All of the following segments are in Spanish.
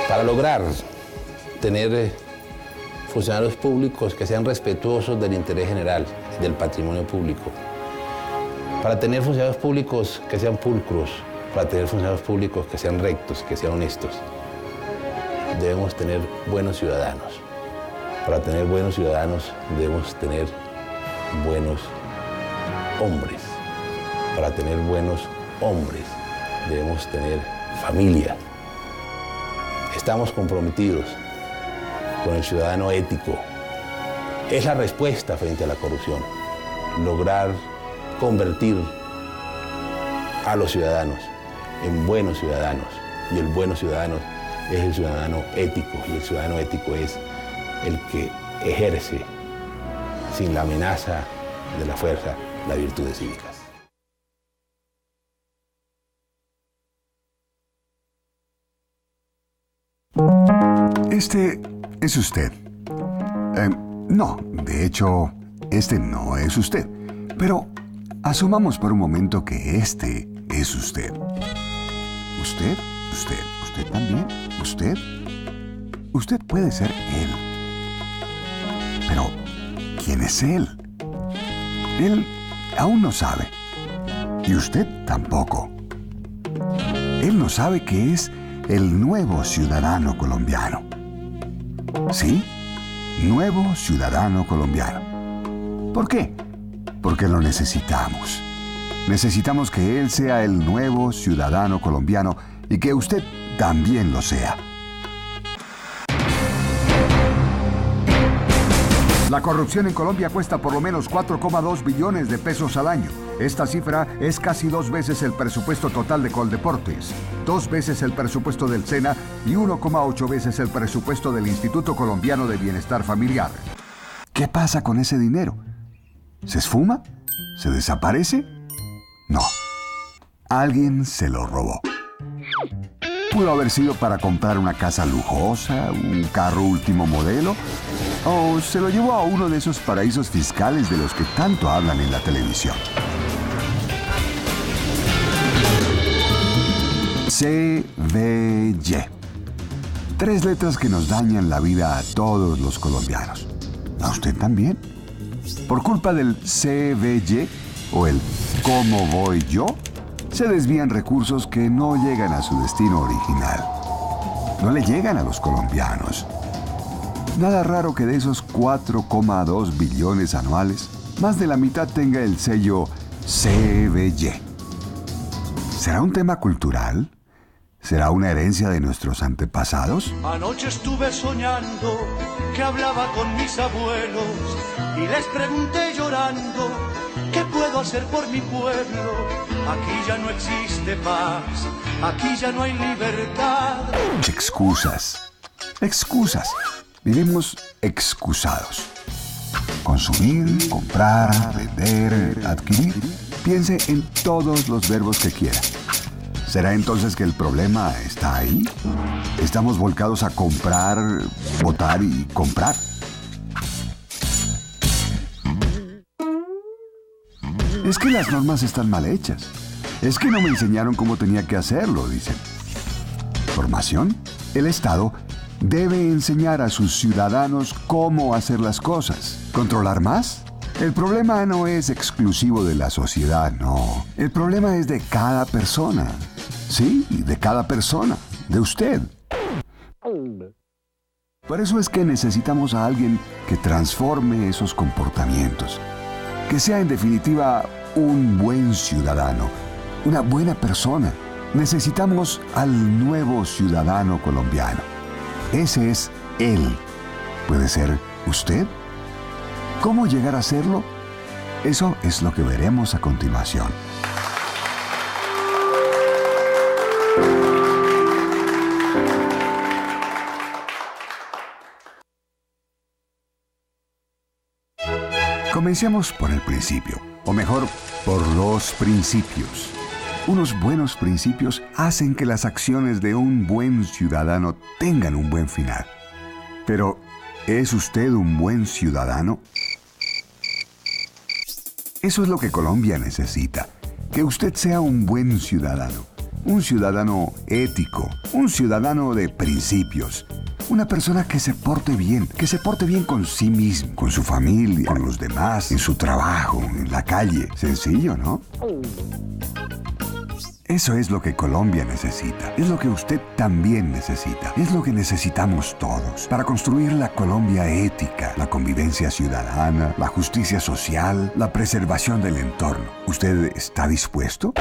Para lograr tener funcionarios públicos que sean respetuosos del interés general, del patrimonio público, para tener funcionarios públicos que sean pulcros, para tener funcionarios públicos que sean rectos, que sean honestos, debemos tener buenos ciudadanos. Para tener buenos ciudadanos debemos tener buenos hombres. Para tener buenos hombres debemos tener familia. Estamos comprometidos con el ciudadano ético. Es la respuesta frente a la corrupción. Lograr convertir a los ciudadanos en buenos ciudadanos. Y el bueno ciudadano es el ciudadano ético. Y el ciudadano ético es el que ejerce sin la amenaza de la fuerza las virtudes cívicas. Este es usted. No, de hecho, este no es usted. Pero asumamos por un momento que este es usted. ¿Usted? ¿Usted también? ¿Usted? Usted puede ser él. Pero, ¿quién es él? Él aún no sabe. Y usted tampoco. Él no sabe que es el nuevo ciudadano colombiano. ¿Sí? Nuevo ciudadano colombiano. ¿Por qué? Porque lo necesitamos. Necesitamos que él sea el nuevo ciudadano colombiano y que usted también lo sea. La corrupción en Colombia cuesta por lo menos 4,2 billones de pesos al año. Esta cifra es casi 2 veces el presupuesto total de Coldeportes, 2 veces el presupuesto del SENA y 1,8 veces el presupuesto del Instituto Colombiano de Bienestar Familiar. ¿Qué pasa con ese dinero? ¿Se esfuma? ¿Se desaparece? No. Alguien se lo robó. Pudo haber sido para comprar una casa lujosa, un carro último modelo, o se lo llevó a uno de esos paraísos fiscales de los que tanto hablan en la televisión. CBY. 3 letras que nos dañan la vida a todos los colombianos. ¿A usted también? Por culpa del CBY o el ¿cómo voy yo?, se desvían recursos que no llegan a su destino original. No le llegan a los colombianos. Nada raro que de esos 4,2 billones anuales, más de la mitad tenga el sello CBY. ¿Será un tema cultural? ¿Será una herencia de nuestros antepasados? Anoche estuve soñando que hablaba con mis abuelos y les pregunté llorando, ¿qué puedo hacer por mi pueblo? Aquí ya no existe paz, aquí ya no hay libertad. Excusas. Vivimos excusados. Consumir, comprar, vender, adquirir. Piense en todos los verbos que quiera. ¿Será entonces que el problema está ahí? ¿Estamos volcados a comprar, votar y comprar? Es que las normas están mal hechas. Es que no me enseñaron cómo tenía que hacerlo, dicen. ¿Formación? El Estado debe enseñar a sus ciudadanos cómo hacer las cosas. ¿Controlar más? El problema no es exclusivo de la sociedad, no. El problema es de cada persona. Sí, de cada persona. De usted. Por eso es que necesitamos a alguien que transforme esos comportamientos. Que sea en definitiva un buen ciudadano, una buena persona. Necesitamos al nuevo ciudadano colombiano. Ese es él. ¿Puede ser usted? ¿Cómo llegar a serlo? Eso es lo que veremos a continuación. Comencemos por el principio, o mejor, por los principios. Unos buenos principios hacen que las acciones de un buen ciudadano tengan un buen final. Pero, ¿es usted un buen ciudadano? Eso es lo que Colombia necesita, que usted sea un buen ciudadano, un ciudadano ético, un ciudadano de principios, una persona que se porte bien con sí mismo, con su familia, con los demás, en su trabajo, en la calle. Sencillo, ¿no? Eso es lo que Colombia necesita, es lo que usted también necesita, es lo que necesitamos todos para construir la Colombia ética, la convivencia ciudadana, la justicia social, la preservación del entorno. ¿Usted está dispuesto?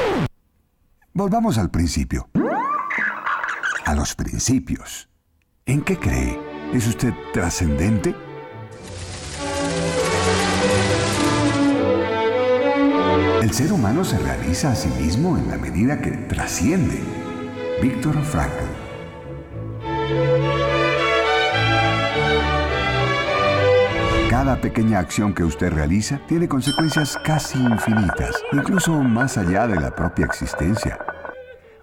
Volvamos al principio. A los principios. ¿En qué cree? ¿Es usted trascendente? El ser humano se realiza a sí mismo en la medida que trasciende. Viktor Frankl. Cada pequeña acción que usted realiza tiene consecuencias casi infinitas, incluso más allá de la propia existencia.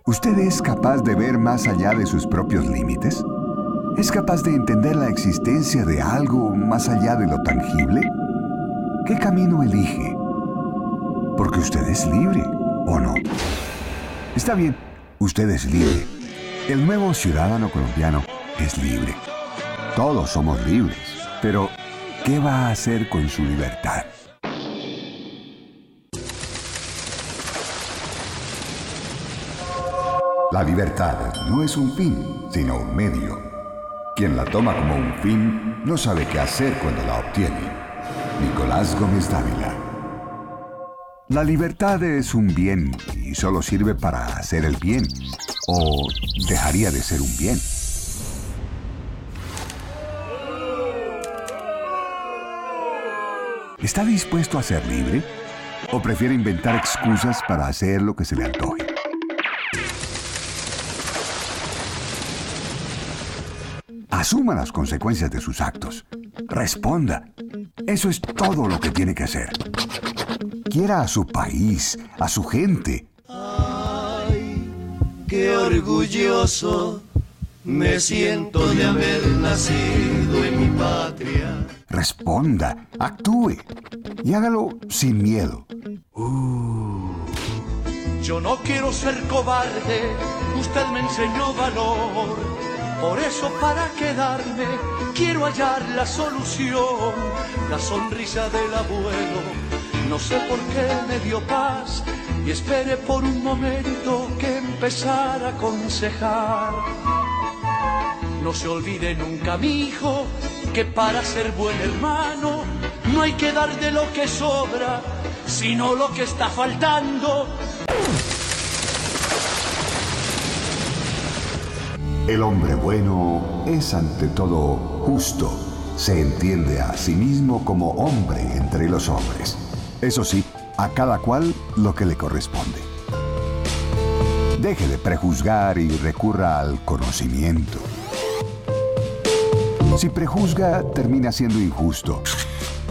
¿Usted es capaz de ver más allá de sus propios límites? ¿Es capaz de entender la existencia de algo más allá de lo tangible? ¿Qué camino elige? Porque usted es libre, ¿o no? Está bien, usted es libre. El nuevo ciudadano colombiano es libre. Todos somos libres, pero ¿qué va a hacer con su libertad? La libertad no es un fin, sino un medio. Quien la toma como un fin no sabe qué hacer cuando la obtiene. Nicolás Gómez Dávila. La libertad es un bien y solo sirve para hacer el bien, o dejaría de ser un bien. ¿Está dispuesto a ser libre? ¿O prefiere inventar excusas para hacer lo que se le antoje? Asuma las consecuencias de sus actos. Responda. Eso es todo lo que tiene que hacer. Quiera a su país, a su gente. Ay, qué orgulloso me siento de haber nacido en mi patria. Responda, actúe y hágalo sin miedo. Yo no quiero ser cobarde, usted me enseñó valor. Por eso para quedarme quiero hallar la solución, la sonrisa del abuelo. No sé por qué me dio paz y esperé por un momento que empezara a aconsejar. No se olvide nunca, mi hijo, que para ser buen hermano no hay que dar de lo que sobra, sino lo que está faltando. El hombre bueno es ante todo justo. Se entiende a sí mismo como hombre entre los hombres. Eso sí, a cada cual lo que le corresponde. Deje de prejuzgar y recurra al conocimiento. Si prejuzga, termina siendo injusto.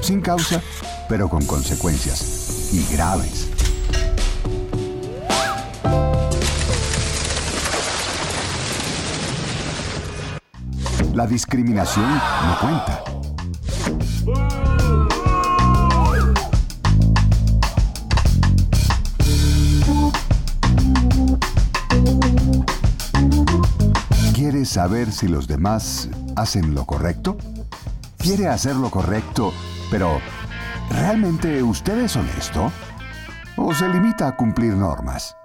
Sin causa, pero con consecuencias. Y graves. La discriminación no cuenta. ¿Quiere saber si los demás hacen lo correcto? ¿Quiere hacer lo correcto, pero ¿realmente usted es honesto? ¿O se limita a cumplir normas?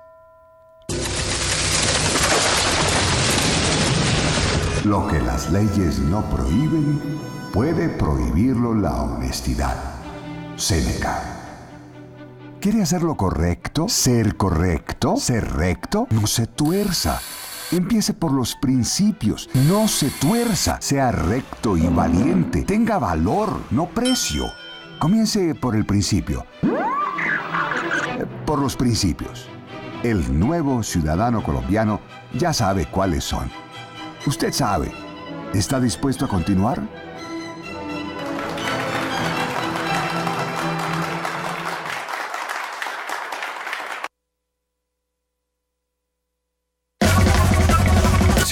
Lo que las leyes no prohíben, puede prohibirlo la honestidad. Séneca. ¿Quiere hacer lo correcto? ¿Ser correcto? ¿Ser recto? No se tuerza. Empiece por los principios. No se tuerza. Sea recto y valiente. Tenga valor, no precio. Comience por el principio. Por los principios. El nuevo ciudadano colombiano ya sabe cuáles son. Usted sabe. ¿Está dispuesto a continuar?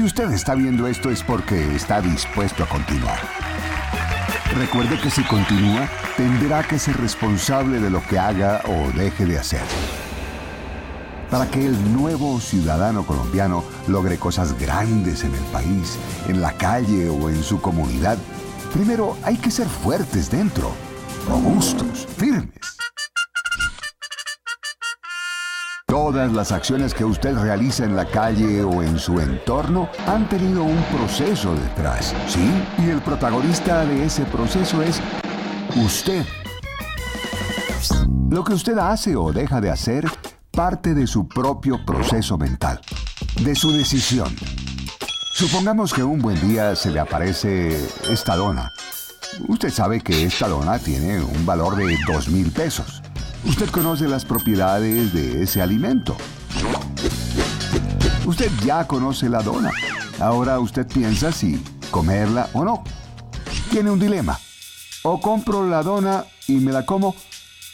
Si usted está viendo esto es porque está dispuesto a continuar. Recuerde que si continúa, tendrá que ser responsable de lo que haga o deje de hacer. Para que el nuevo ciudadano colombiano logre cosas grandes en el país, en la calle o en su comunidad, primero hay que ser fuertes dentro, robustos, firmes. Todas las acciones que usted realiza en la calle o en su entorno han tenido un proceso detrás, ¿sí? Y el protagonista de ese proceso es usted. Lo que usted hace o deja de hacer parte de su propio proceso mental, de su decisión. Supongamos que un buen día se le aparece esta dona. Usted sabe que esta dona tiene un valor de 2,000 pesos. Usted conoce las propiedades de ese alimento. Usted ya conoce la dona. Ahora usted piensa si comerla o no. Tiene un dilema. O compro la dona y me la como,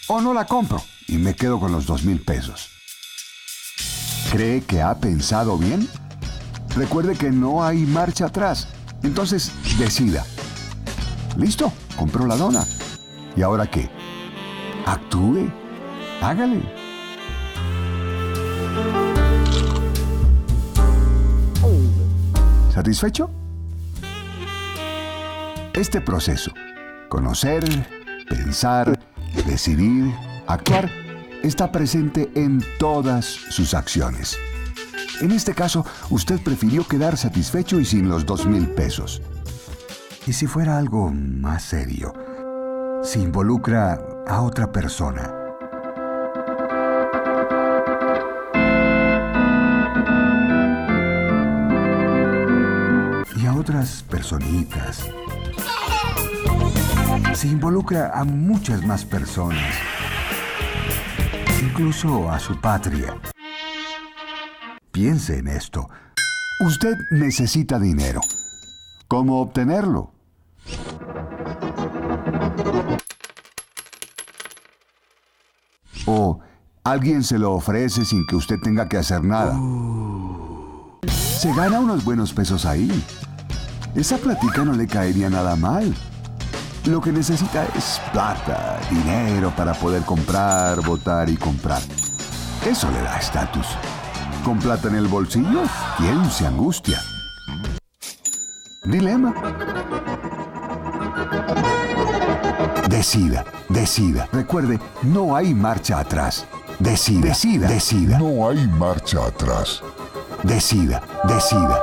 o no la compro y me quedo con los 2,000 pesos. ¿Cree que ha pensado bien? Recuerde que no hay marcha atrás. Entonces, decida. Listo, compró la dona. ¿Y ahora qué? Actúe. Hágale. ¿Satisfecho? Este proceso, conocer, pensar, decidir, actuar, está presente en todas sus acciones. En este caso, usted prefirió quedar satisfecho y sin los 2,000 pesos. ¿Y si fuera algo más serio? Si involucra a otra persona. Y a otras personitas. Si involucra a muchas más personas. Incluso a su patria. Piense en esto. Usted necesita dinero. ¿Cómo obtenerlo? O alguien se lo ofrece sin que usted tenga que hacer nada. Se gana unos buenos pesos ahí. Esa plática no le caería nada mal. Lo que necesita es plata, dinero para poder comprar, votar y comprar. Eso le da estatus. Con plata en el bolsillo, ¿quién se angustia? Dilema. Decida, decida. Recuerde, no hay marcha atrás. Decida, decida, decida. No hay marcha atrás. Decida, decida.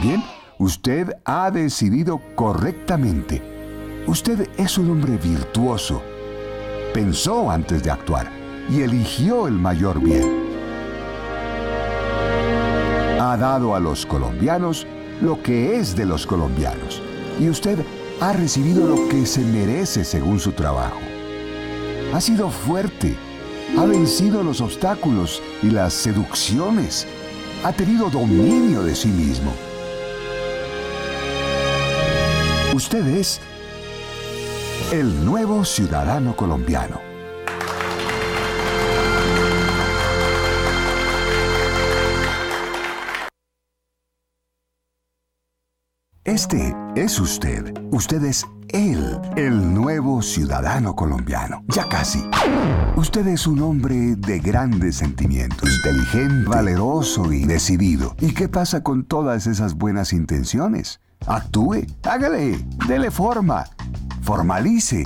Bien, usted ha decidido correctamente. Usted es un hombre virtuoso. Pensó antes de actuar y eligió el mayor bien. Ha dado a los colombianos lo que es de los colombianos. Y usted ha recibido lo que se merece según su trabajo. Ha sido fuerte. Ha vencido los obstáculos y las seducciones. Ha tenido dominio de sí mismo. Usted es el nuevo ciudadano colombiano. Este es usted. Usted es él, el nuevo ciudadano colombiano. Ya casi. Usted es un hombre de grandes sentimientos, inteligente, valeroso y decidido. ¿Y qué pasa con todas esas buenas intenciones? Actúe, hágale, dele forma, formalice.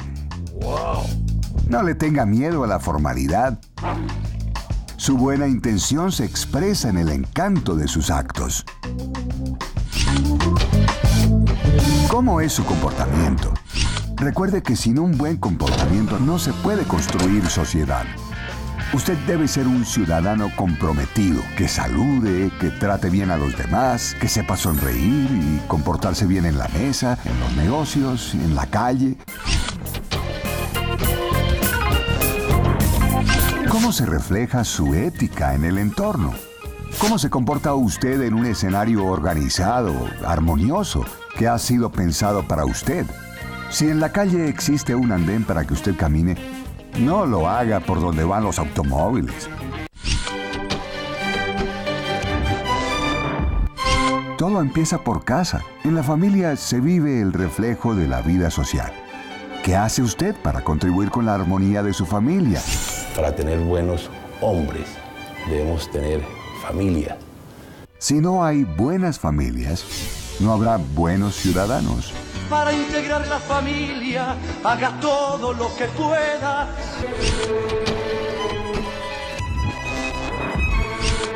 No le tenga miedo a la formalidad. Su buena intención se expresa en el encanto de sus actos. ¿Cómo es su comportamiento? Recuerde que sin un buen comportamiento no se puede construir sociedad. Usted debe ser un ciudadano comprometido, que salude, que trate bien a los demás, que sepa sonreír y comportarse bien en la mesa, en los negocios, en la calle. ¿Cómo se refleja su ética en el entorno? ¿Cómo se comporta usted en un escenario organizado, armonioso, que ha sido pensado para usted? Si en la calle existe un andén para que usted camine, No lo haga por donde van los automóviles. Todo empieza por casa. En la familia se vive el reflejo de la vida social. ¿Qué hace usted para contribuir con la armonía de su familia? Para tener buenos hombres, debemos tener familia. Si no hay buenas familias, no habrá buenos ciudadanos. Para integrar la familia, haga todo lo que pueda.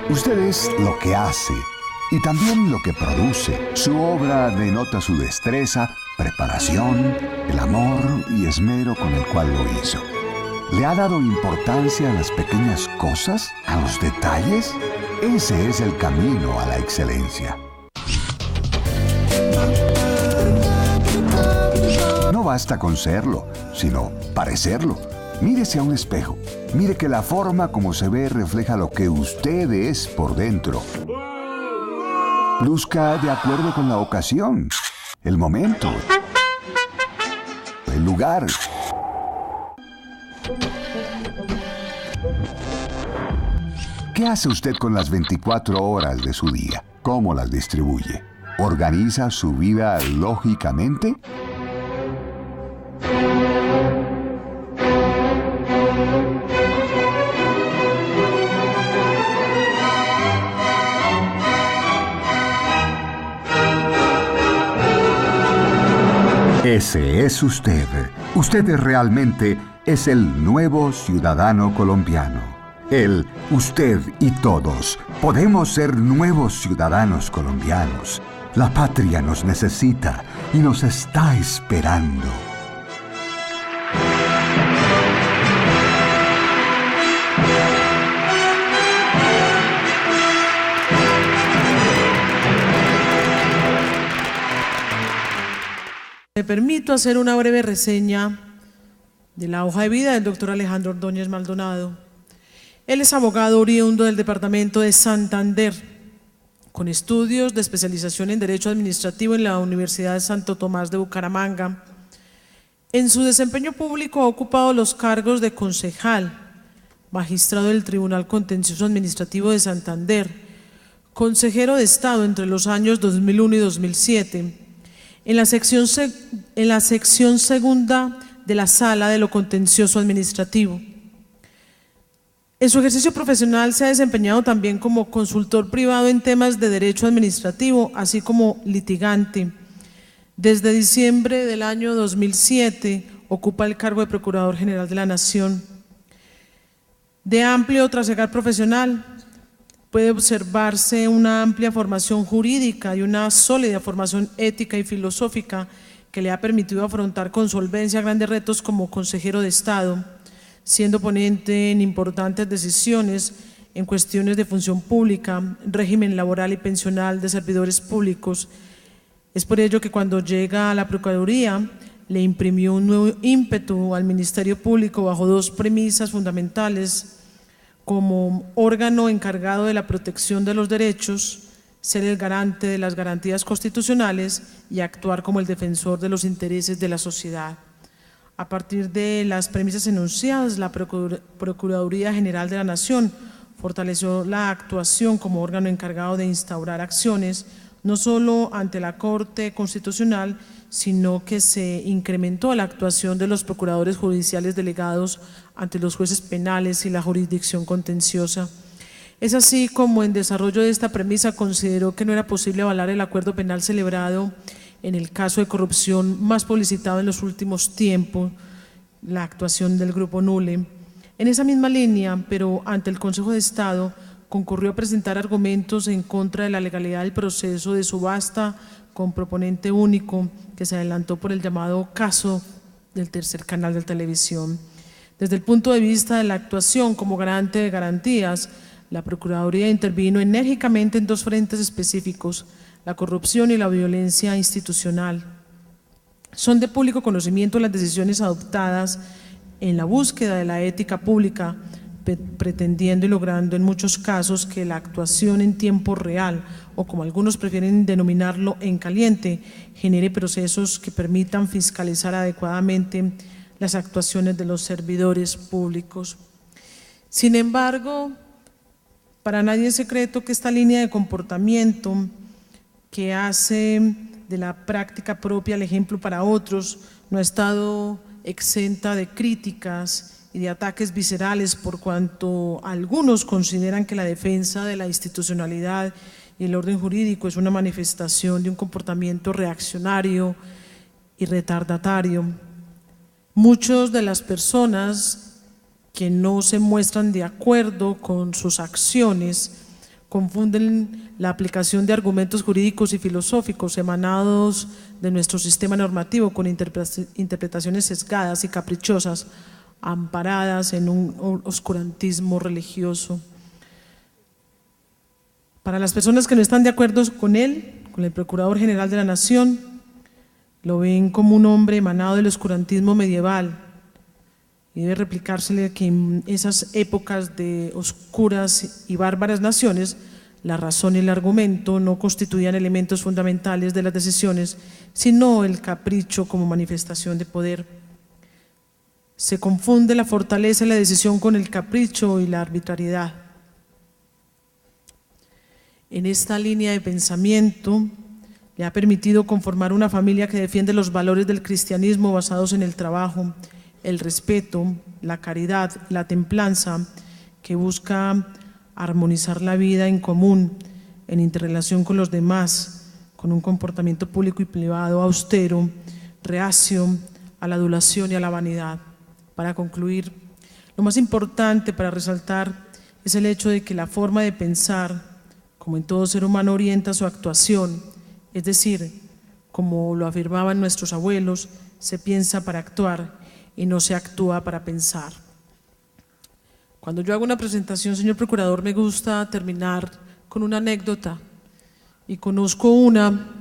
Usted es lo que hace y también lo que produce. Su obra denota su destreza, preparación, el amor y esmero con el cual lo hizo. ¿Le ha dado importancia a las pequeñas cosas, a los detalles? Ese es el camino a la excelencia. No basta con serlo, sino parecerlo. Mírese a un espejo. Mire que la forma como se ve refleja lo que usted es por dentro. Luzca de acuerdo con la ocasión, el momento, el lugar. ¿Qué hace usted con las 24 horas de su día? ¿Cómo las distribuye? ¿Organiza su vida lógicamente? Ese es usted. Usted realmente es el nuevo ciudadano colombiano. Usted y todos podemos ser nuevos ciudadanos colombianos. La patria nos necesita y nos está esperando. Me permito hacer una breve reseña de la hoja de vida del doctor Alejandro Ordóñez Maldonado. Él es abogado oriundo del departamento de Santander, con estudios de especialización en Derecho Administrativo en la Universidad de Santo Tomás de Bucaramanga. En su desempeño público ha ocupado los cargos de concejal, magistrado del Tribunal Contencioso Administrativo de Santander, consejero de Estado entre los años 2001 y 2007, en la sección segunda de la Sala de lo Contencioso Administrativo. En su ejercicio profesional se ha desempeñado también como consultor privado en temas de derecho administrativo, así como litigante. Desde diciembre del año 2007 ocupa el cargo de Procurador General de la Nación. De amplio trasegar profesional, puede observarse una amplia formación jurídica y una sólida formación ética y filosófica que le ha permitido afrontar con solvencia grandes retos como consejero de Estado, siendo ponente en importantes decisiones en cuestiones de función pública, régimen laboral y pensional de servidores públicos. Es por ello que cuando llega a la Procuraduría le imprimió un nuevo ímpetu al Ministerio Público bajo dos premisas fundamentales: como órgano encargado de la protección de los derechos, ser el garante de las garantías constitucionales y actuar como el defensor de los intereses de la sociedad. A partir de las premisas enunciadas, la Procuraduría General de la Nación fortaleció la actuación como órgano encargado de instaurar acciones, no solo ante la Corte Constitucional, sino que se incrementó la actuación de los procuradores judiciales delegados ante los jueces penales y la jurisdicción contenciosa. Es así como en desarrollo de esta premisa consideró que no era posible avalar el acuerdo penal celebrado en el caso de corrupción más publicitado en los últimos tiempos, la actuación del Grupo Nule. En esa misma línea, pero ante el Consejo de Estado, concurrió a presentar argumentos en contra de la legalidad del proceso de subasta con proponente único que se adelantó por el llamado caso del tercer canal de televisión. Desde el punto de vista de la actuación como garante de garantías, la Procuraduría intervino enérgicamente en dos frentes específicos: la corrupción y la violencia institucional. Son de público conocimiento las decisiones adoptadas en la búsqueda de la ética pública, pretendiendo y logrando en muchos casos que la actuación en tiempo real, o como algunos prefieren denominarlo, en caliente, genere procesos que permitan fiscalizar adecuadamente las actuaciones de los servidores públicos. Sin embargo, para nadie es secreto que esta línea de comportamiento que hace de la práctica propia el ejemplo para otros no ha estado exenta de críticas y de ataques viscerales, por cuanto algunos consideran que la defensa de la institucionalidad y el orden jurídico es una manifestación de un comportamiento reaccionario y retardatario. Muchas de las personas que no se muestran de acuerdo con sus acciones confunden la aplicación de argumentos jurídicos y filosóficos emanados de nuestro sistema normativo con interpretaciones sesgadas y caprichosas, amparadas en un oscurantismo religioso. Para las personas que no están de acuerdo con él, con el Procurador General de la Nación, lo ven como un hombre emanado del oscurantismo medieval, y debe replicársele que en esas épocas de oscuras y bárbaras naciones, la razón y el argumento no constituían elementos fundamentales de las decisiones, sino el capricho como manifestación de poder. Se confunde la fortaleza de la decisión con el capricho y la arbitrariedad. En esta línea de pensamiento le ha permitido conformar una familia que defiende los valores del cristianismo basados en el trabajo, el respeto, la caridad, la templanza, que busca armonizar la vida en común, en interrelación con los demás, con un comportamiento público y privado austero, reacio a la adulación y a la vanidad. Para concluir, lo más importante para resaltar es el hecho de que la forma de pensar, como en todo ser humano, orienta su actuación, es decir, como lo afirmaban nuestros abuelos, se piensa para actuar y no se actúa para pensar. Cuando yo hago una presentación, señor Procurador, me gusta terminar con una anécdota, y conozco una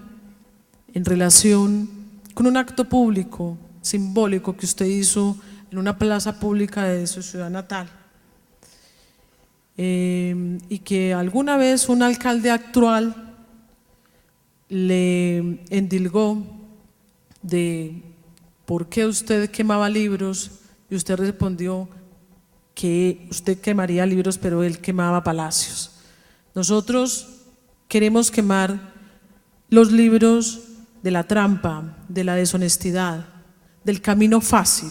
en relación con un acto público, simbólico, que usted hizo en una plaza pública de su ciudad natal, y que alguna vez un alcalde actual le endilgó de ¿por qué usted quemaba libros? Y usted respondió que usted quemaría libros, pero él quemaba palacios. Nosotros queremos quemar los libros de la trampa, de la deshonestidad, del camino fácil,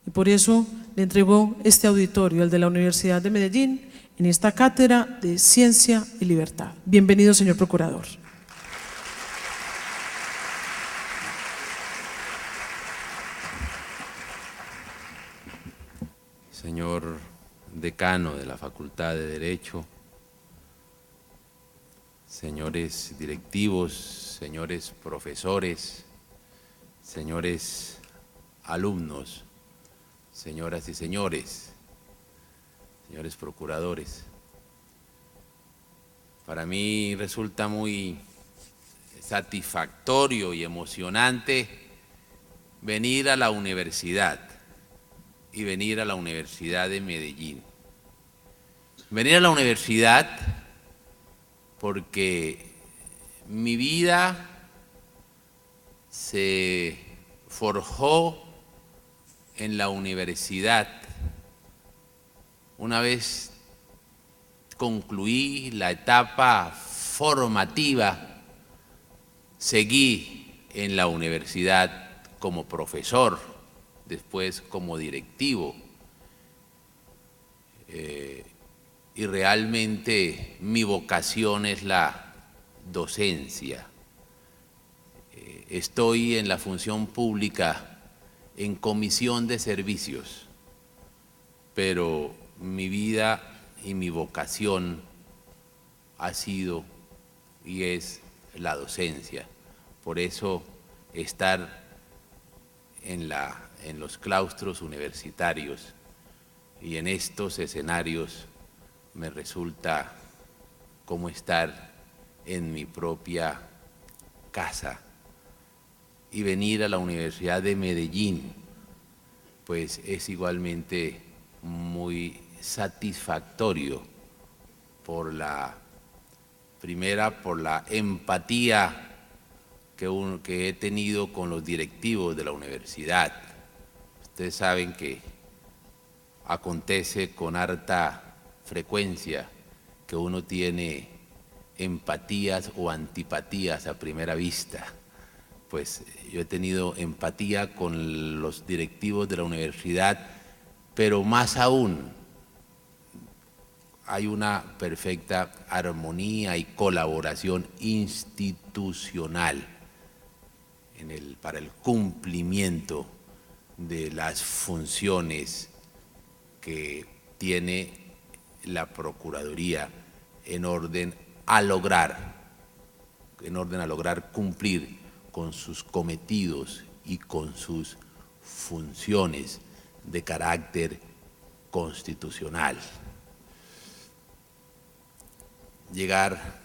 y por eso le entregó este auditorio, el de la Universidad de Medellín, en esta cátedra de Ciencia y Libertad. Bienvenido, señor Procurador. Señor decano de la Facultad de Derecho, señores directivos, señores profesores, señores alumnos, señoras y señores, señores procuradores, para mí resulta muy satisfactorio y emocionante venir a la universidad y venir a la Universidad de Medellín. Venir a la universidad porque mi vida se forjó en la universidad. Una vez concluí la etapa formativa, seguí en la universidad como profesor, después como directivo, y realmente mi vocación es la docencia. Estoy en la función pública en comisión de servicios, pero mi vida y mi vocación ha sido y es la docencia. Por eso estar en los claustros universitarios y en estos escenarios me resulta como estar en mi propia casa. Y venir a la Universidad de Medellín, pues es igualmente muy satisfactorio por la empatía que he tenido con los directivos de la universidad. Ustedes saben que acontece con harta frecuencia que uno tiene empatías o antipatías a primera vista. Pues yo he tenido empatía con los directivos de la universidad, pero más aún hay una perfecta armonía y colaboración institucional para el cumplimiento de las funciones que tiene la Procuraduría en orden a lograr cumplir con sus cometidos y con sus funciones de carácter constitucional. Llegar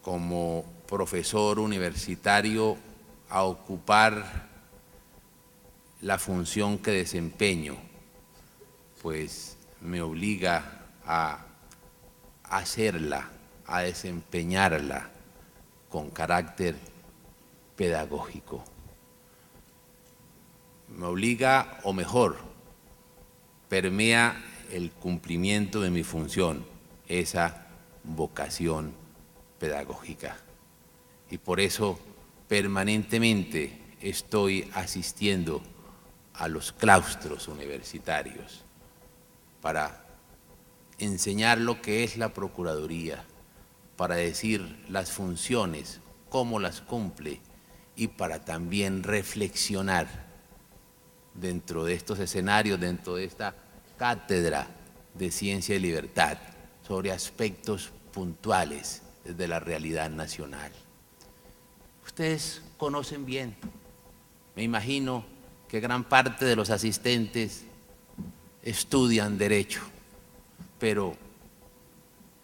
como profesor universitario a ocupar la función que desempeño, pues me obliga a hacerla, a desempeñarla con carácter pedagógico. Me obliga, o mejor, permea el cumplimiento de mi función, esa vocación pedagógica. Y por eso permanentemente estoy asistiendo a los claustros universitarios para enseñar lo que es la Procuraduría, para decir las funciones, cómo las cumple, y para también reflexionar dentro de estos escenarios, dentro de esta cátedra de Ciencia y Libertad, sobre aspectos puntuales de la realidad nacional. Ustedes conocen bien, me imagino que gran parte de los asistentes estudian Derecho, pero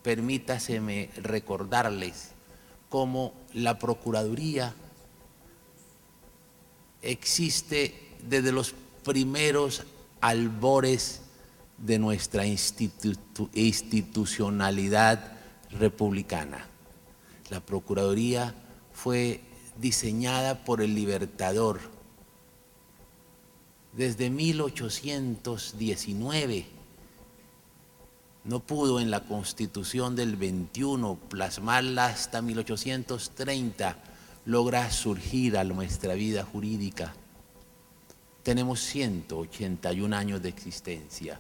permítaseme recordarles cómo la Procuraduría existe desde los primeros albores de nuestra institucionalidad republicana. La Procuraduría fue diseñada por el Libertador desde 1819. No pudo en la Constitución del 21 plasmarla hasta 1830, logra surgir a nuestra vida jurídica. Tenemos 181 años de existencia.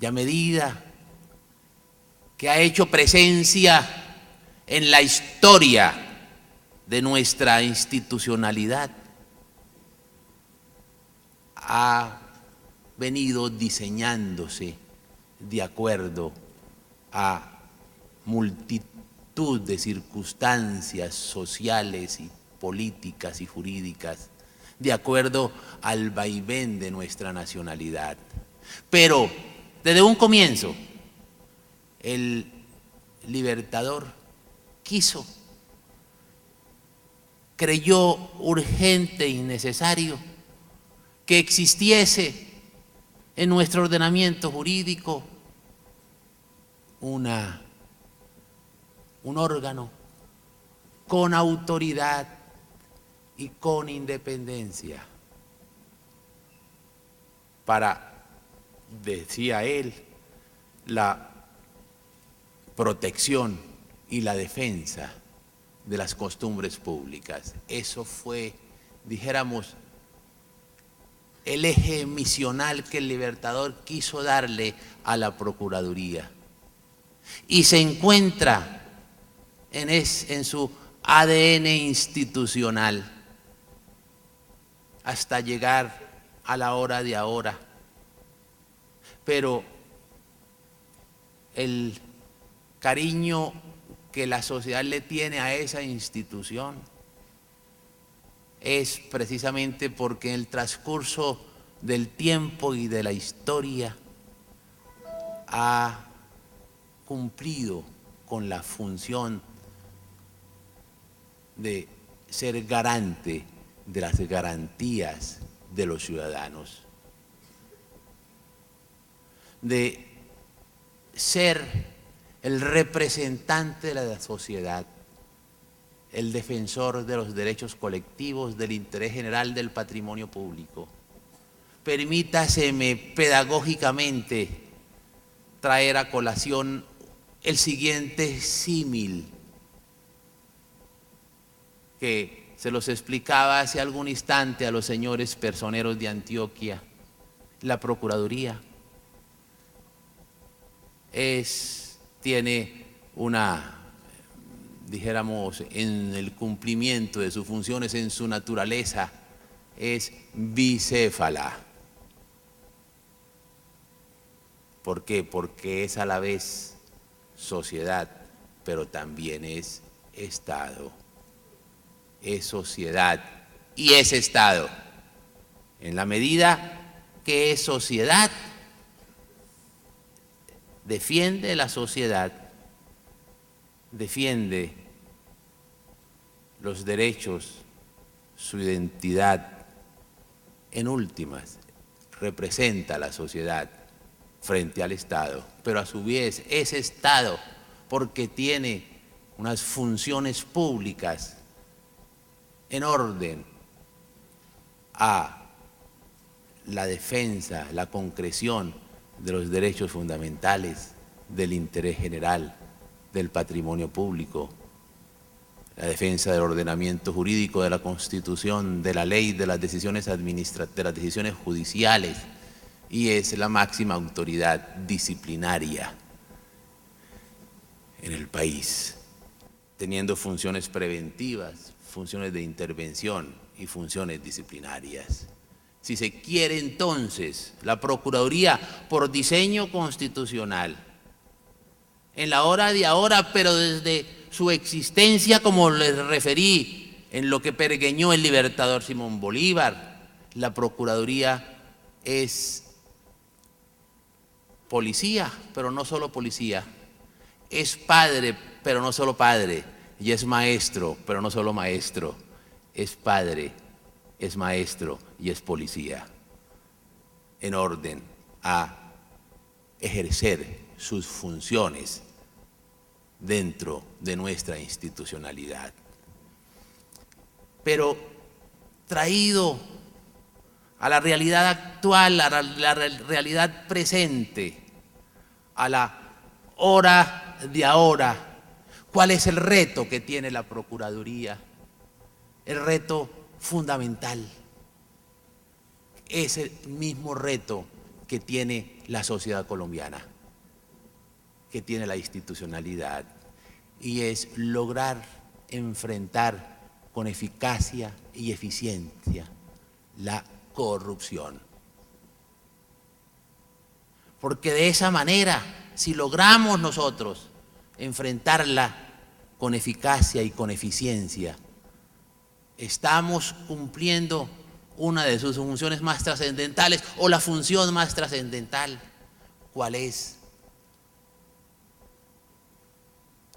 Y a medida que ha hecho presencia en la historia de nuestra institucionalidad, ha venido diseñándose de acuerdo a multitud de circunstancias sociales y políticas y jurídicas, de acuerdo al vaivén de nuestra nacionalidad. Pero desde un comienzo, el Libertador creyó urgente y necesario que existiese en nuestro ordenamiento jurídico un órgano con autoridad y con independencia para, decía él, la protección y la defensa de las costumbres públicas. Eso fue, dijéramos, el eje misional que el Libertador quiso darle a la Procuraduría. Y se encuentra en su ADN institucional hasta llegar a la hora de ahora. Pero el cariño que la sociedad le tiene a esa institución es precisamente porque en el transcurso del tiempo y de la historia ha cumplido con la función de ser garante de las garantías de los ciudadanos, de ser el representante de la sociedad el defensor de los derechos colectivos, del interés general del patrimonio público. Permítaseme pedagógicamente traer a colación el siguiente símil que se los explicaba hace algún instante a los señores personeros de Antioquia. La Procuraduría tiene una, dijéramos, en el cumplimiento de sus funciones, en su naturaleza, es bicéfala. ¿Por qué? Porque es a la vez sociedad, pero también es Estado. Es sociedad y es Estado. En la medida que es sociedad, defiende la sociedad, defiende los derechos, su identidad, en últimas, representa a la sociedad frente al Estado, pero a su vez es Estado porque tiene unas funciones públicas en orden a la defensa, la concreción de los derechos fundamentales, del interés general, del patrimonio público, la defensa del ordenamiento jurídico, de la Constitución, de la ley, de las decisiones de las decisiones judiciales, y es la máxima autoridad disciplinaria en el país, teniendo funciones preventivas, funciones de intervención y funciones disciplinarias. Si se quiere entonces, la Procuraduría, por diseño constitucional, en la hora de ahora, pero desde su existencia, como les referí, en lo que pergeñó el libertador Simón Bolívar, la Procuraduría es policía, pero no solo policía, es padre, pero no solo padre, y es maestro, pero no solo maestro, es padre, es maestro y es policía, en orden a ejercer sus funciones dentro de nuestra institucionalidad. Pero traído a la realidad actual, a la realidad presente, a la hora de ahora, ¿cuál es el reto que tiene la Procuraduría? El reto fundamental es el mismo reto que tiene la sociedad colombiana, que tiene la institucionalidad, y es lograr enfrentar con eficacia y eficiencia la corrupción. Porque de esa manera, si logramos nosotros enfrentarla con eficacia y con eficiencia, estamos cumpliendo una de sus funciones más trascendentales, o la función más trascendental. ¿Cuál es?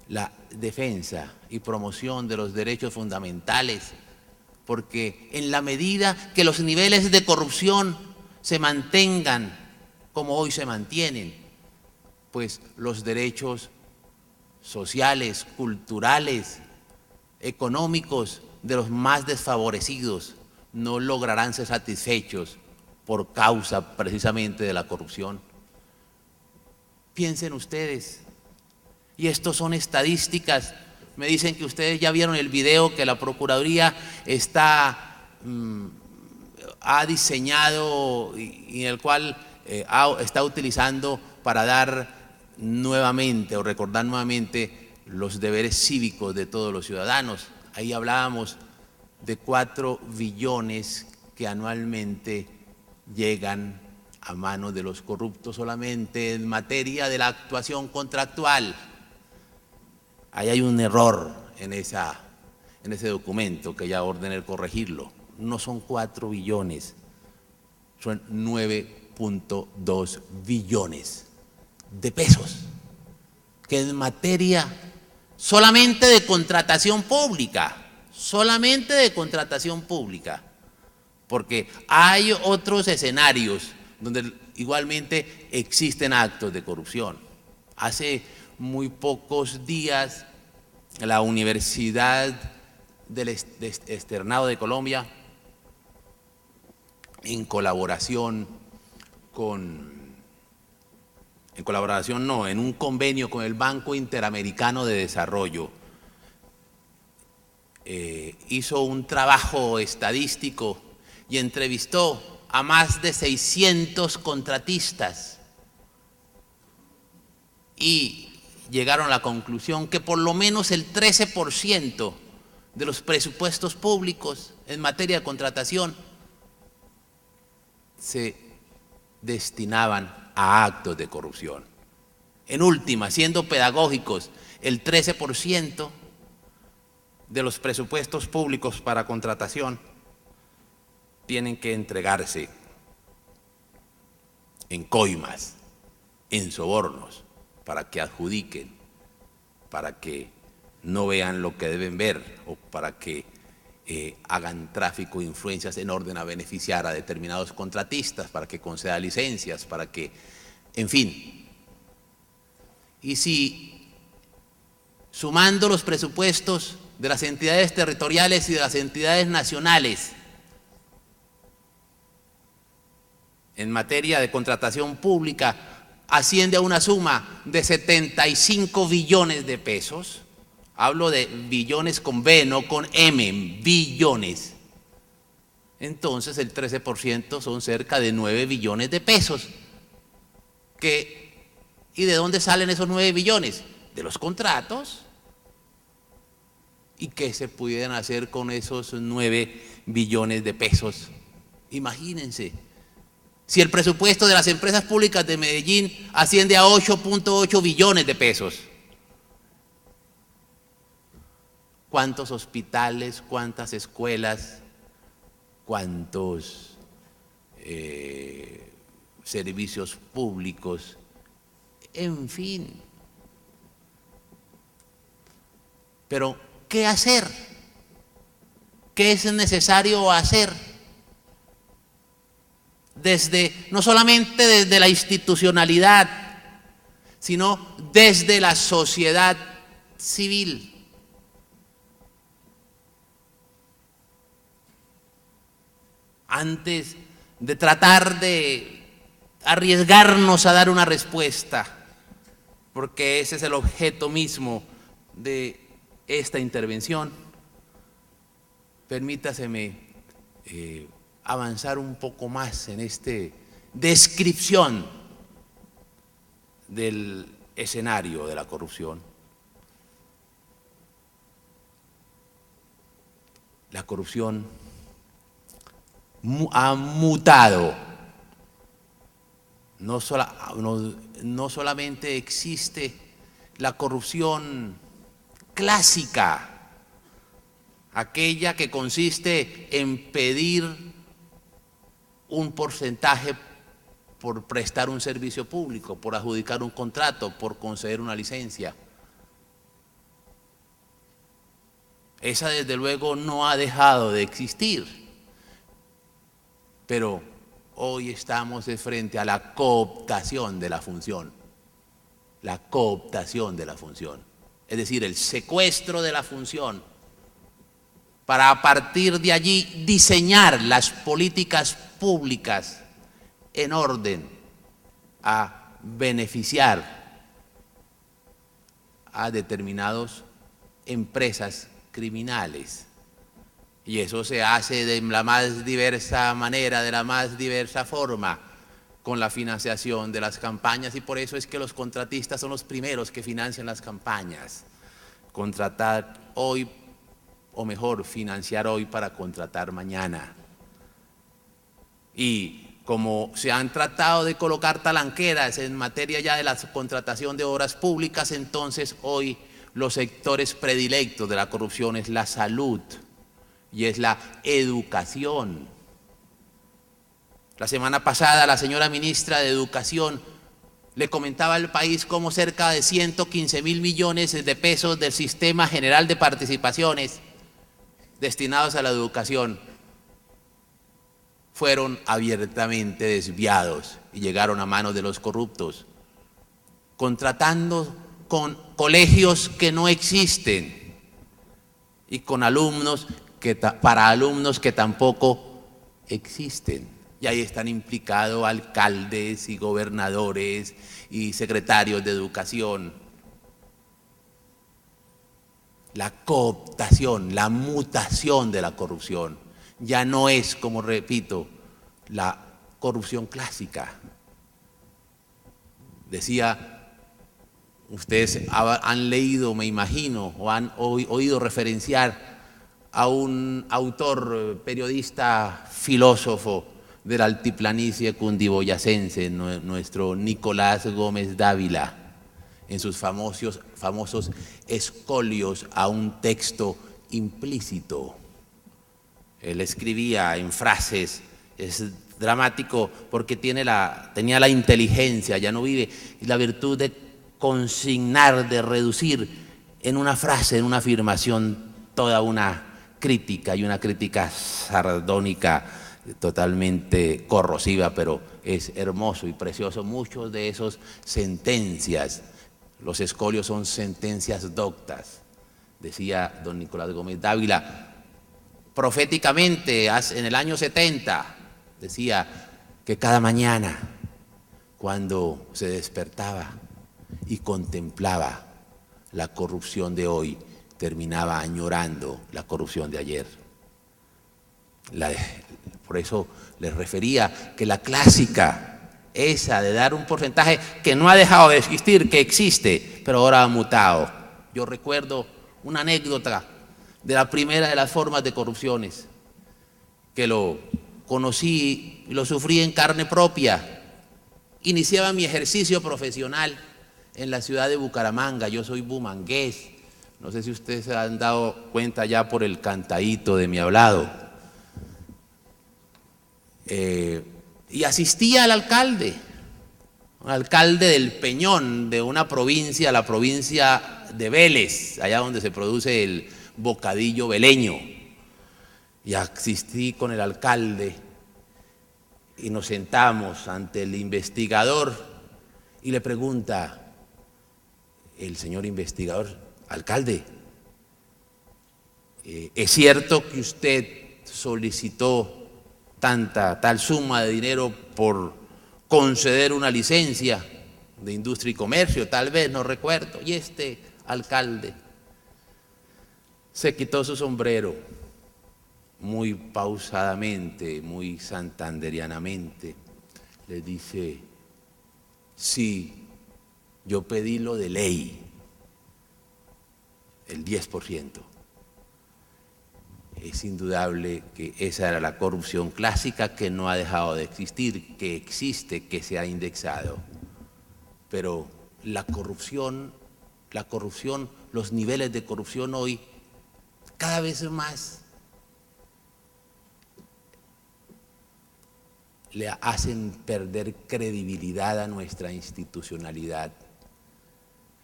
La defensa y promoción de los derechos fundamentales, porque en la medida que los niveles de corrupción se mantengan como hoy se mantienen, pues los derechos sociales, culturales, económicos de los más desfavorecidos no lograrán ser satisfechos por causa precisamente de la corrupción. Piensen ustedes, y estos son estadísticas. Me dicen que ustedes ya vieron el video que la Procuraduría ha diseñado y en el cual está utilizando para dar nuevamente o recordar nuevamente los deberes cívicos de todos los ciudadanos. Ahí hablábamos de 4 billones que anualmente llegan a manos de los corruptos solamente en materia de la actuación contractual. Ahí hay un error en ese documento que ya ordené corregirlo. No son 4 billones, son 9.2 billones de pesos, que en materia solamente de contratación pública, porque hay otros escenarios donde igualmente existen actos de corrupción. Hace muy pocos días la Universidad del Externado de Colombia, en colaboración en un convenio con el Banco Interamericano de Desarrollo, hizo un trabajo estadístico y entrevistó a más de 600 contratistas y llegaron a la conclusión que por lo menos el 13% de los presupuestos públicos en materia de contratación se destinaban a actos de corrupción. En última, siendo pedagógicos, el 13% de los presupuestos públicos para contratación tienen que entregarse en coimas, en sobornos, para que adjudiquen, para que no vean lo que deben ver o para que hagan tráfico de influencias en orden a beneficiar a determinados contratistas, para que conceda licencias, para que, en fin. Y si sumando los presupuestos de las entidades territoriales y de las entidades nacionales en materia de contratación pública asciende a una suma de 75 billones de pesos, hablo de billones con B, no con M, billones, entonces el 13% son cerca de 9 billones de pesos. ¿Y de dónde salen esos 9 billones? De los contratos. ¿Y qué se pudieran hacer con esos 9 billones de pesos? Imagínense. Si el presupuesto de las empresas públicas de Medellín asciende a 8.8 billones de pesos, ¿cuántos hospitales, cuántas escuelas, cuántos servicios públicos, en fin? Pero, ¿qué hacer? ¿Qué es necesario hacer? No solamente desde la institucionalidad, sino desde la sociedad civil. Antes de tratar de arriesgarnos a dar una respuesta, porque ese es el objeto mismo de esta intervención, permítaseme avanzar un poco más en esta descripción del escenario de la corrupción. La corrupción ha mutado. No solamente existe la corrupción clásica, aquella que consiste en pedir un porcentaje por prestar un servicio público, por adjudicar un contrato, por conceder una licencia. Esa desde luego no ha dejado de existir, pero hoy estamos de frente a la cooptación de la función, la cooptación de la función, es decir, el secuestro de la función, para a partir de allí diseñar las políticas públicas en orden a beneficiar a determinadas empresas criminales. Y eso se hace de la más diversa manera, de la más diversa forma, con la financiación de las campañas, y por eso es que los contratistas son los primeros que financian las campañas. Contratar hoy, o mejor, financiar hoy para contratar mañana. Y como se han tratado de colocar talanqueras en materia ya de la contratación de obras públicas, entonces hoy los sectores predilectos de la corrupción es la salud y es la educación. La semana pasada la señora ministra de Educación le comentaba al país cómo cerca de 115.000 millones de pesos del Sistema General de Participaciones destinados a la educación fueron abiertamente desviados y llegaron a manos de los corruptos, contratando con colegios que no existen, y con alumnos para alumnos que tampoco existen. Y ahí están implicados alcaldes y gobernadores y secretarios de educación. La cooptación, la mutación de la corrupción ya no es, como repito, la corrupción clásica. Decía, ustedes han leído, me imagino, o han oído referenciar a un autor, periodista, filósofo de la altiplanicie cundiboyacense, nuestro Nicolás Gómez Dávila, en sus famosos escolios a un texto implícito. Él escribía en frases, es dramático porque tenía la inteligencia, ya no vive, y la virtud de consignar, de reducir en una frase, en una afirmación, toda una crítica, y una crítica sardónica totalmente corrosiva, pero es hermoso y precioso. Muchos de esos sentencias, los escolios son sentencias doctas, decía don Nicolás Gómez Dávila. Proféticamente, en el año 70, decía que cada mañana, cuando se despertaba y contemplaba la corrupción de hoy, terminaba añorando la corrupción de ayer. Por eso les refería que la clásica, esa de dar un porcentaje que no ha dejado de existir, que existe, pero ahora ha mutado. Yo recuerdo una anécdota de la primera de las formas de corrupciones, que lo conocí y lo sufrí en carne propia. Iniciaba mi ejercicio profesional en la ciudad de Bucaramanga. Yo soy bumangués, no sé si ustedes se han dado cuenta ya por el cantadito de mi hablado. Y asistía al alcalde, un alcalde del Peñón, de una provincia, la provincia de Vélez, allá donde se produce el bocadillo veleño. Y asistí con el alcalde y nos sentamos ante el investigador y le pregunta el señor investigador: alcalde, ¿es cierto que usted solicitó tal suma de dinero por conceder una licencia de industria y comercio? Tal vez, no recuerdo. Y este alcalde se quitó su sombrero muy pausadamente, muy santanderianamente. Le dice: sí, yo pedí lo de ley, el 10%. Es indudable que esa era la corrupción clásica, que no ha dejado de existir, que existe, que se ha indexado. Pero la corrupción, los niveles de corrupción hoy cada vez más le hacen perder credibilidad a nuestra institucionalidad,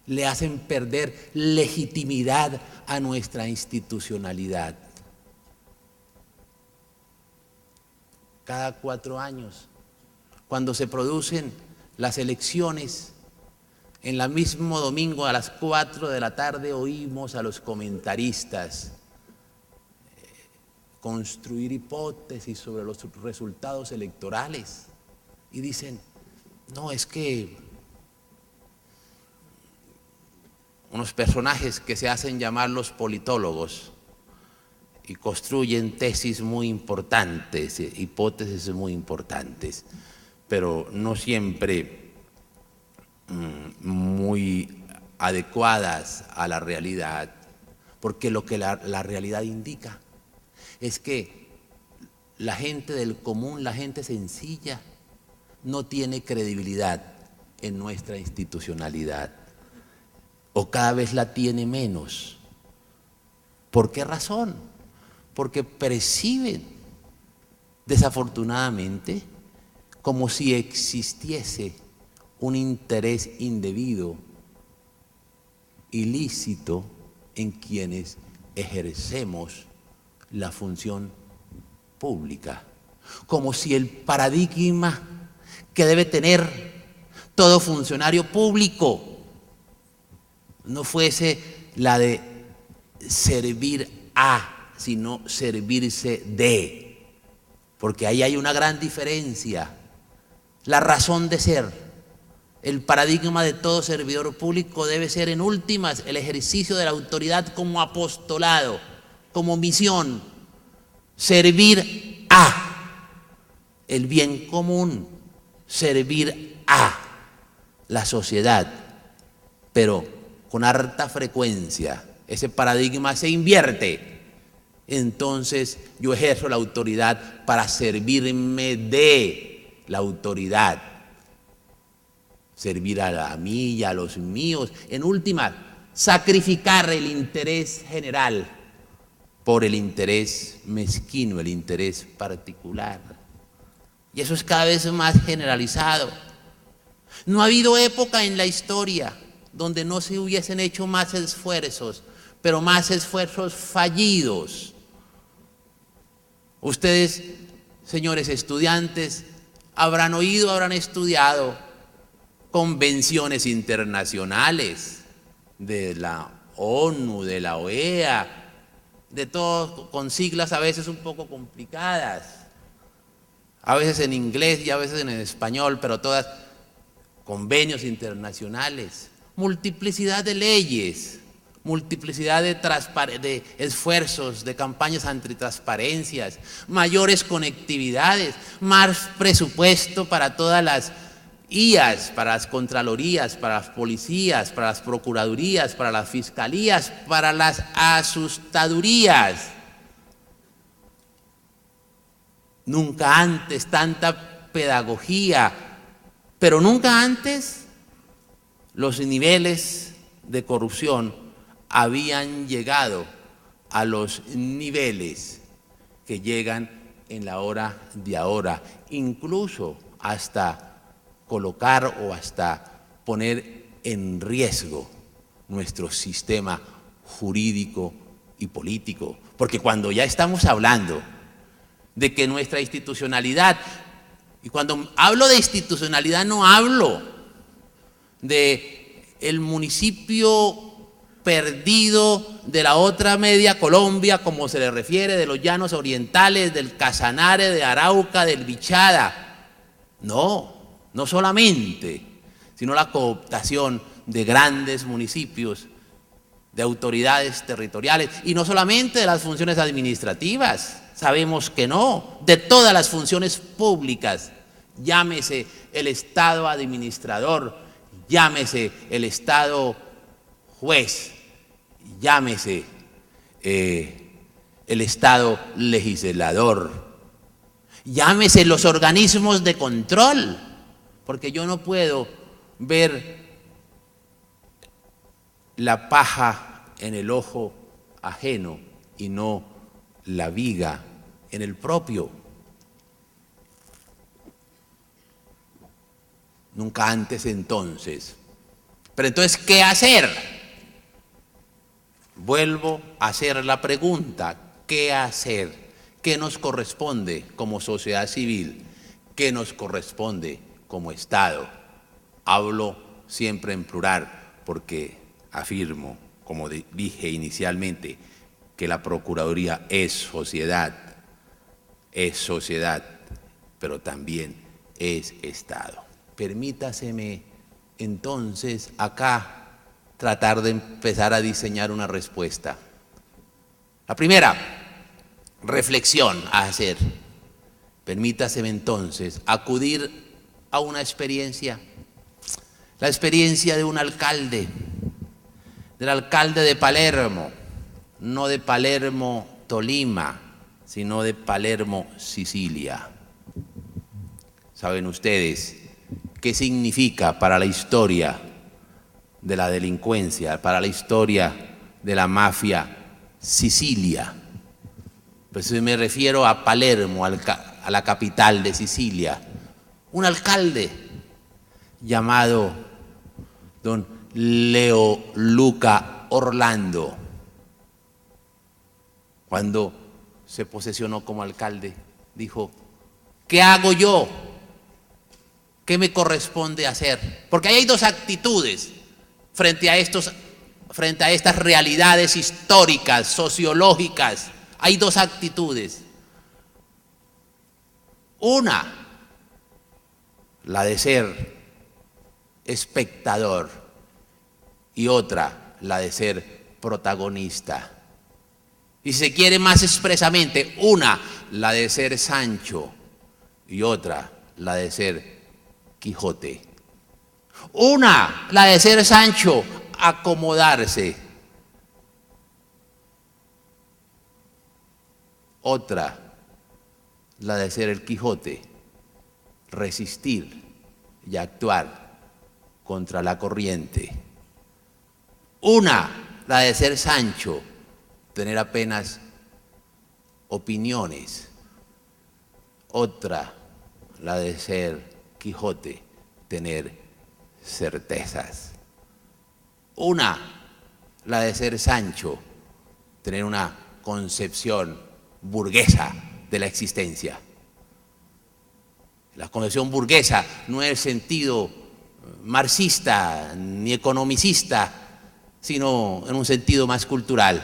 le hacen perder legitimidad a nuestra institucionalidad. Cada 4 años, cuando se producen las elecciones, en el mismo domingo a las 4 de la tarde oímos a los comentaristas construir hipótesis sobre los resultados electorales y dicen: no, es que unos personajes que se hacen llamar los politólogos y construyen tesis muy importantes, hipótesis muy importantes, pero no siempre muy adecuadas a la realidad, porque lo que la realidad indica es que la gente del común, la gente sencilla, no tiene credibilidad en nuestra institucionalidad, o cada vez la tiene menos. ¿Por qué razón? Porque perciben, desafortunadamente, como si existiese un interés indebido, ilícito, en quienes ejercemos la función pública, como si el paradigma que debe tener todo funcionario público no fuese la de servir a, sino servirse de. Porque ahí hay una gran diferencia. La razón de ser, el paradigma de todo servidor público debe ser en últimas el ejercicio de la autoridad como apostolado, como misión, servir a el bien común, servir a la sociedad, pero con harta frecuencia ese paradigma se invierte. Entonces yo ejerzo la autoridad para servirme de la autoridad, servir a mí y a los míos, en última, sacrificar el interés general por el interés mezquino, el interés particular. Y eso es cada vez más generalizado. No ha habido época en la historia donde no se hubiesen hecho más esfuerzos, pero más esfuerzos fallidos. Ustedes, señores estudiantes, habrán oído, habrán estudiado convenciones internacionales de la ONU, de la OEA, de todo, con siglas a veces un poco complicadas, a veces en inglés y a veces en español, pero todas convenios internacionales, multiplicidad de leyes, multiplicidad de esfuerzos, de campañas antitransparencias, mayores conectividades, más presupuesto para todas las IAS, para las contralorías, para las policías, para las procuradurías, para las fiscalías, para las asustadurías. Nunca antes tanta pedagogía, pero nunca antes los niveles de corrupción habían llegado a los niveles que llegan en la hora de ahora, incluso hasta colocar o hasta poner en riesgo nuestro sistema jurídico y político. Porque cuando ya estamos hablando de que nuestra institucionalidad, y cuando hablo de institucionalidad no hablo de el municipio perdido de la otra media Colombia, como se le refiere, de los llanos orientales, del Casanare, de Arauca, del Bichada. No solamente, sino la cooptación de grandes municipios, de autoridades territoriales, y no solamente de las funciones administrativas, sabemos que no, de todas las funciones públicas, llámese el Estado administrador, llámese el Estado juez, llámese el Estado legislador, llámese los organismos de control, porque yo no puedo ver la paja en el ojo ajeno y no la viga en el propio. Nunca antes entonces. Pero entonces, ¿qué hacer? Vuelvo a hacer la pregunta, ¿qué hacer? ¿Qué nos corresponde como sociedad civil? ¿Qué nos corresponde como Estado? Hablo siempre en plural porque afirmo, como dije inicialmente, que la Procuraduría es sociedad, pero también es Estado. Permítaseme entonces acá tratar de empezar a diseñar una respuesta. La primera reflexión a hacer. Permítaseme entonces acudir a una experiencia, la experiencia de un alcalde, del alcalde de Palermo, no de Palermo, Tolima, sino de Palermo, Sicilia. ¿Saben ustedes qué significa para la historia de la delincuencia, para la historia de la mafia, Sicilia? Pues me refiero a Palermo, a la capital de Sicilia. Un alcalde llamado don Leo Luca Orlando, cuando se posesionó como alcalde, dijo: ¿qué hago yo? ¿Qué me corresponde hacer? Porque ahí hay dos actitudes frente a estos frente a estas realidades históricas, sociológicas, hay dos actitudes. Una, la de ser espectador, y otra, la de ser protagonista. Y si se quiere más expresamente, una, la de ser Sancho, y otra, la de ser Quijote. Una, la de ser Sancho, acomodarse. Otra, la de ser el Quijote, resistir y actuar contra la corriente. Una, la de ser Sancho, tener apenas opiniones. Otra, la de ser Quijote, tener certezas. Una, la de ser Sancho, tener una concepción burguesa de la existencia. La concepción burguesa no es el sentido marxista ni economicista, sino en un sentido más cultural,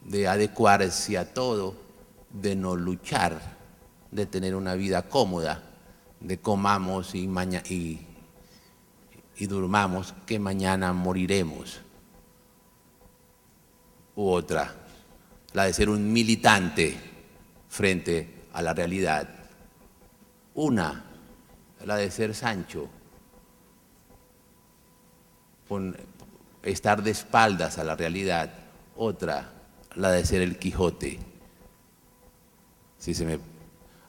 de adecuarse a todo, de no luchar, de tener una vida cómoda, de comamos y durmamos, que mañana moriremos. U otra, la de ser un militante frente a la realidad. Una, la de ser Sancho, estar de espaldas a la realidad. Otra, la de ser el Quijote.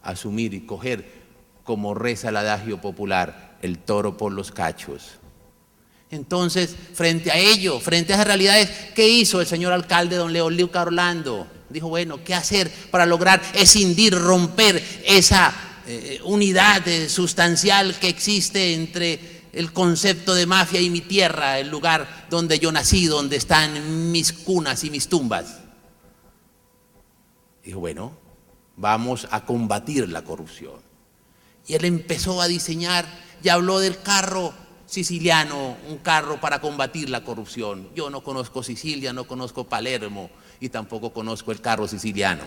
Asumir y coger, como reza el adagio popular, el toro por los cachos. Entonces, frente a ello, frente a esas realidades, ¿qué hizo el señor alcalde don Leolío Orlando? Dijo, bueno, ¿qué hacer para lograr escindir, romper esa unidad sustancial que existe entre el concepto de mafia y mi tierra, el lugar donde yo nací, donde están mis cunas y mis tumbas? Dijo, bueno, vamos a combatir la corrupción. Y él empezó a diseñar y habló del carro siciliano, un carro para combatir la corrupción. Yo no conozco Sicilia, no conozco Palermo y tampoco conozco el carro siciliano.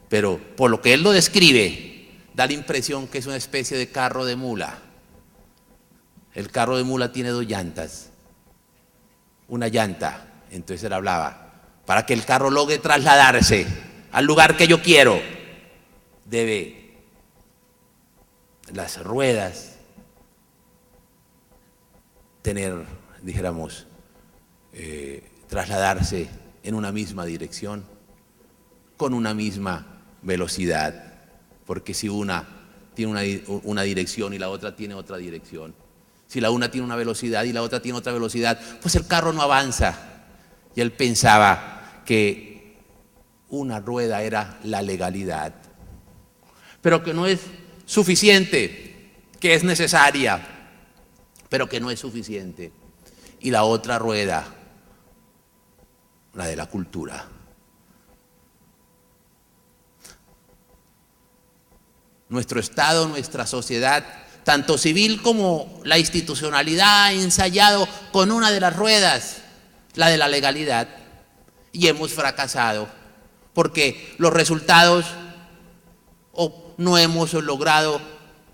Pero por lo que él lo describe, da la impresión que es una especie de carro de mula. El carro de mula tiene dos llantas, una llanta. Entonces él hablaba, para que el carro logre trasladarse al lugar que yo quiero, debe las ruedas tener, dijéramos, trasladarse en una misma dirección, con una misma velocidad, porque si una tiene una dirección y la otra tiene otra dirección, si la una tiene una velocidad y la otra tiene otra velocidad, pues el carro no avanza. Y él pensaba que una rueda era la legalidad, pero que no es suficiente, que es necesaria, pero que no es suficiente. Y la otra rueda, la de la cultura. Nuestro Estado, nuestra sociedad, tanto civil como la institucionalidad, ha ensayado con una de las ruedas, la de la legalidad, y hemos fracasado, porque los resultados no hemos logrado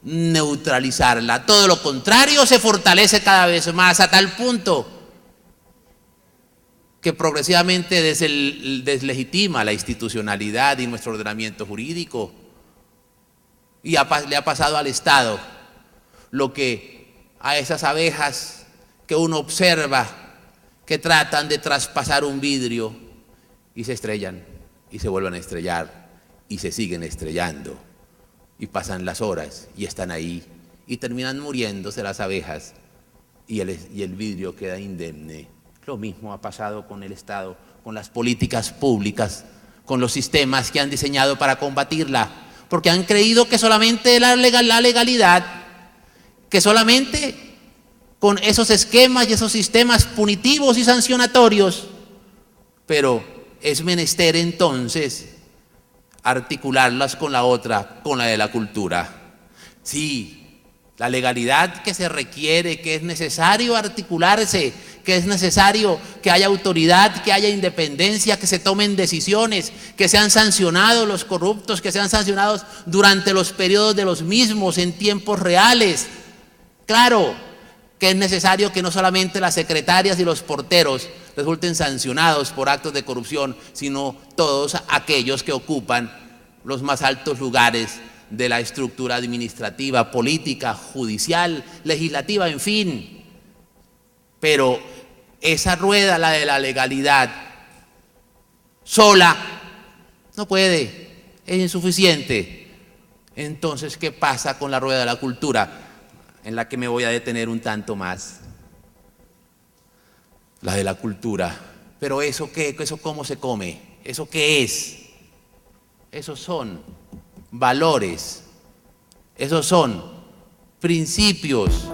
neutralizarla. Todo lo contrario, se fortalece cada vez más, a tal punto que progresivamente deslegitima la institucionalidad y nuestro ordenamiento jurídico. Y le ha pasado al Estado lo que a esas abejas que uno observa que tratan de traspasar un vidrio y se estrellan y se vuelven a estrellar y se siguen estrellando. Y pasan las horas y están ahí y terminan muriéndose las abejas y el vidrio queda indemne. Lo mismo ha pasado con el Estado, con las políticas públicas, con los sistemas que han diseñado para combatirla, porque han creído que solamente la legalidad, que solamente con esos esquemas y esos sistemas punitivos y sancionatorios, pero es menester entonces articularlas con la otra, con la de la cultura. Sí, la legalidad que se requiere, que es necesario articularse, que es necesario que haya autoridad, que haya independencia, que se tomen decisiones, que sean sancionados los corruptos, que sean sancionados durante los periodos de los mismos en tiempos reales. Claro que es necesario que no solamente las secretarias y los porteros resulten sancionados por actos de corrupción, sino todos aquellos que ocupan los más altos lugares de la estructura administrativa, política, judicial, legislativa, en fin. Pero esa rueda, la de la legalidad, sola, no puede, es insuficiente. Entonces, ¿qué pasa con la rueda de la cultura? En la que me voy a detener un tanto más. La de la cultura. Pero ¿eso qué? ¿Eso cómo se come? ¿Eso qué es? Esos son valores. Esos son principios.